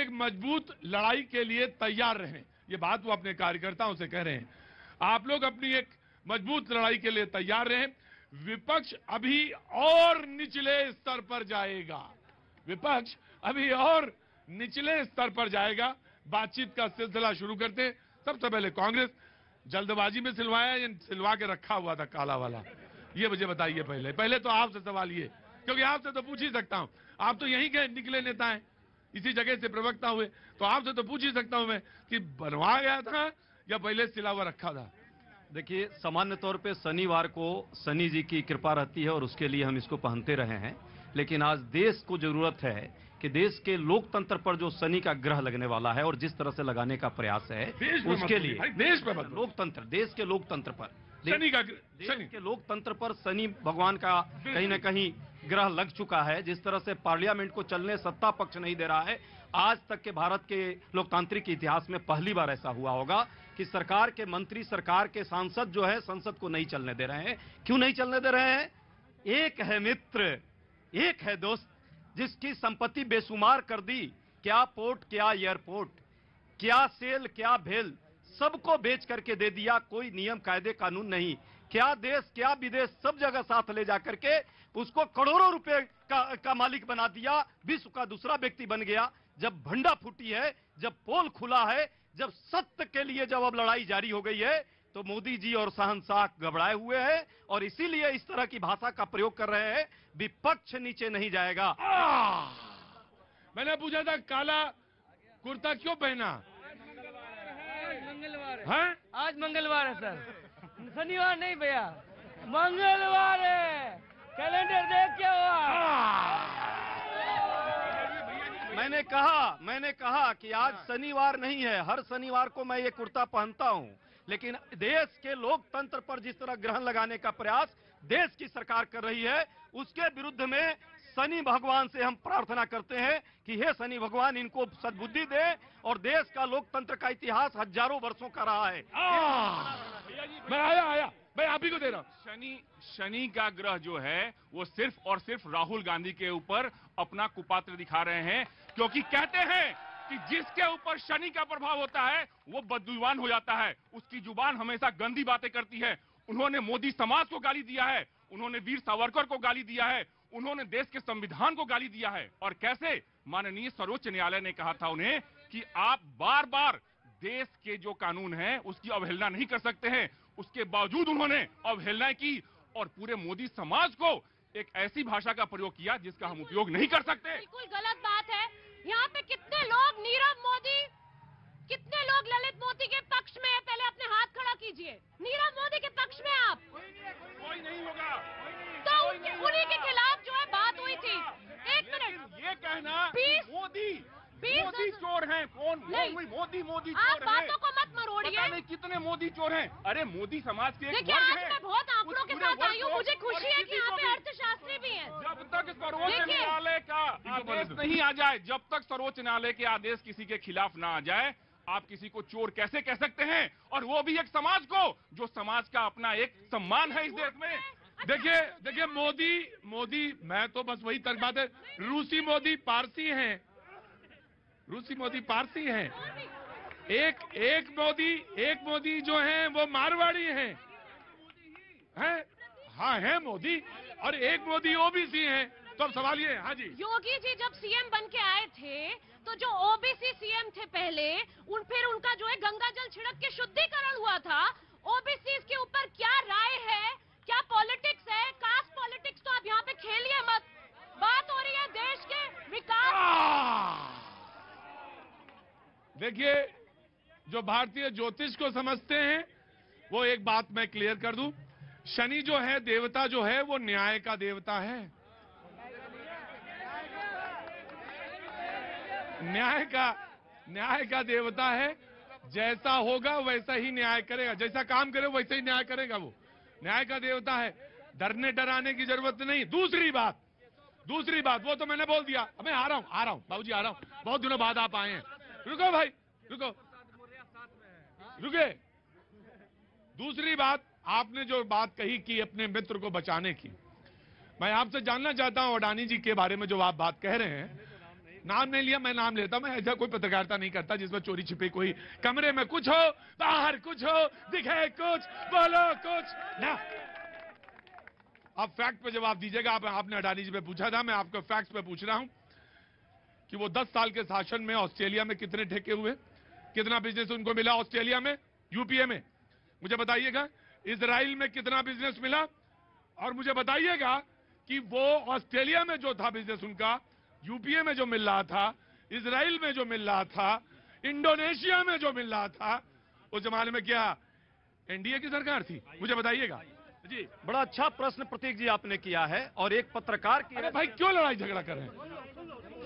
एक मजबूत लड़ाई के लिए तैयार रहें। ये बात वो अपने कार्यकर्ताओं से कह रहे हैं। आप लोग अपनी एक मजबूत लड़ाई के लिए तैयार रहें। विपक्ष अभी और निचले स्तर पर जाएगा। विपक्ष अभी और निचले स्तर पर जाएगा। बातचीत का सिलसिला शुरू करते हैं। सबसे पहले कांग्रेस जल्दबाजी में सिलवाया या सिलवा के रखा हुआ था काला वाला, ये मुझे बताइए। पहले तो आपसे सवाल ये, क्योंकि आपसे तो पूछ ही सकता हूं। आप तो यहीं के निकले नेता हैं, इसी जगह से प्रवक्ता हुए, तो आपसे तो पूछ ही सकता हूं मैं कि बनवा गया था या पहले सिला हुआ रखा था। देखिए, सामान्य तौर पे शनिवार को शनि जी की कृपा रहती है और उसके लिए हम इसको पहनते रहे हैं। लेकिन आज देश को जरूरत है कि देश के लोकतंत्र पर जो शनि का ग्रह लगने वाला है और जिस तरह से लगाने का प्रयास है, उसके लिए देश पर लोकतंत्र, देश के लोकतंत्र पर, शनि के लोकतंत्र पर शनि भगवान का कहीं ना कहीं ग्रह लग चुका है। जिस तरह से पार्लियामेंट को चलने सत्ता पक्ष नहीं दे रहा है, आज तक के भारत के लोकतांत्रिक इतिहास में पहली बार ऐसा हुआ होगा कि सरकार के मंत्री, सरकार के सांसद जो है संसद को नहीं चलने दे रहे हैं। क्यों नहीं चलने दे रहे हैं? एक है मित्र, एक है दोस्त, जिसकी संपत्ति बेशुमार कर दी। क्या पोर्ट, क्या एयरपोर्ट, क्या सेल, क्या भेल, सबको बेच करके दे दिया। कोई नियम कायदे कानून नहीं। क्या देश, क्या विदेश, सब जगह साथ ले जाकर के उसको करोड़ों रुपए का मालिक बना दिया। विश्व का दूसरा व्यक्ति बन गया। जब भंडा फूटी है, जब पोल खुला है, जब सत्य के लिए जब अब लड़ाई जारी हो गई है, तो मोदी जी और शहंशाह घबराए हुए हैं और इसीलिए इस तरह की भाषा का प्रयोग कर रहे हैं। विपक्ष नीचे नहीं जाएगा। मैंने पूछा था काला कुर्ता क्यों पहना? मंगलवार, आज मंगलवार है सर, शनिवार नहीं भैया, मंगलवार है। कैलेंडर देख क्या हुआ? मैंने कहा कि आज शनिवार नहीं है। हर शनिवार को मैं ये कुर्ता पहनता हूं, लेकिन देश के लोकतंत्र पर जिस तरह ग्रहण लगाने का प्रयास देश की सरकार कर रही है, उसके विरुद्ध में शनि भगवान से हम प्रार्थना करते हैं कि हे शनि भगवान, इनको सद्बुद्धि दे। और देश का लोकतंत्र का इतिहास हजारों वर्षों का रहा है। मैं आया मैं आप ही को दे रहा हूं। शनि का ग्रह जो है वो सिर्फ और सिर्फ राहुल गांधी के ऊपर अपना कुपात्र दिखा रहे हैं, क्योंकि कहते हैं कि जिसके ऊपर शनि का प्रभाव होता है वो बदजुबान हो जाता है। उसकी जुबान हमेशा गंदी बातें करती है। उन्होंने मोदी समाज को गाली दिया है, उन्होंने वीर सावरकर को गाली दिया है, उन्होंने देश के संविधान को गाली दिया है। और कैसे माननीय सर्वोच्च न्यायालय ने कहा था उन्हें कि आप बार बार देश के जो कानून हैं उसकी अवहेलना नहीं कर सकते हैं। उसके बावजूद उन्होंने अवहेलना की और पूरे मोदी समाज को एक ऐसी भाषा का प्रयोग किया जिसका हम उपयोग नहीं कर सकते। बिल्कुल गलत बात है। यहाँ पे कितने लोग नीरव मोदी, कितने लोग ललित मोदी के पक्ष में है? पहले अपने हाथ खड़ा कीजिए। नीरव मोदी के पक्ष में आप? कोई नहीं होगा। तो उन्हीं के खिलाफ जो है बात हुई थी। एक मिनट, ये कहना मोदी चोर हैं, कौन मोदी चोर हैं? आप बातों को मत मरोड़िए। पता नहीं कितने मोदी चोर हैं। अरे मोदी समाज के एक देखिए, वर्ग आज है। मैं बहुत आंकड़ों के साथ आई हूँ। मुझे खुशी है कि यहाँ पे अर्थशास्त्री भी हैं। जब तक सर्वोच्च न्यायालय का आदेश नहीं आ जाए, जब तक सर्वोच्च न्यायालय के आदेश किसी के खिलाफ ना आ जाए, आप किसी को चोर कैसे कह सकते हैं? और वो भी एक समाज को, जो समाज का अपना एक सम्मान है इस देश में। देखिए मोदी मैं तो बस वही तक बात है। रूसी मोदी पारसी हैं, रूसी मोदी पारसी हैं। एक मोदी जो हैं वो मारवाड़ी हैं। हाँ है मोदी, और एक मोदी ओबीसी हैं। तो अब सवाल ये, हाँ जी, योगी जी जब सीएम बन के आए थे तो जो ओबीसी सीएम थे पहले, फिर उनका जो है गंगा जल छिड़क के शुद्धिकरण हुआ था। ओबीसी के ऊपर क्या राय है? क्या पॉलिटिक्स है? कास्ट पॉलिटिक्स तो आप यहाँ पे खेलिए मत। बात हो रही है देश के विकास। देखिए, जो भारतीय ज्योतिष को समझते हैं वो एक बात मैं क्लियर कर दूं। शनि जो है देवता जो है वो न्याय का देवता है। न्याय का देवता है। जैसा होगा वैसा ही न्याय करेगा, जैसा काम करे वैसे ही न्याय करेगा। वो न्याय का देवता है, डरने डराने की जरूरत नहीं। दूसरी बात वो तो मैंने बोल दिया। अब मैं आ रहा हूं बाबूजी, आ रहा हूं। बहुत दिनों बाद आप आए हैं। रुको भाई, रुके। दूसरी बात, आपने जो बात कही कि अपने मित्र को बचाने की, मैं आपसे जानना चाहता हूं अडानी जी के बारे में जो आप बात कह रहे हैं, नाम नहीं लिया, मैं नाम लेता, मैं ऐसा कोई पत्रकारिता नहीं करता जिसमें चोरी छिपे कोई, कमरे में कुछ हो, बाहर कुछ हो, दिखे कुछ, बोलो कुछ ना। आप फैक्ट पे जवाब दीजिएगा। आपने अडानी जी पे पूछा था, मैं आपको फैक्ट पे पूछ रहा हूं कि वो 10 साल के शासन में ऑस्ट्रेलिया में कितने ठेके हुए, कितना बिजनेस उनको मिला ऑस्ट्रेलिया में, यूपीए में, मुझे बताइएगा। इजराइल में कितना बिजनेस मिला, और मुझे बताइएगा कि वो ऑस्ट्रेलिया में जो था बिजनेस उनका, यूपीए में जो मिल रहा था, इजराइल में जो मिल रहा था, इंडोनेशिया में जो मिल रहा था, उस जमाने में क्या एनडीए की सरकार थी? मुझे बताइएगा जी। बड़ा अच्छा प्रश्न प्रतीक जी आपने किया है, और एक पत्रकार की अरे भाई क्यों लड़ाई झगड़ा कर रहे हैं?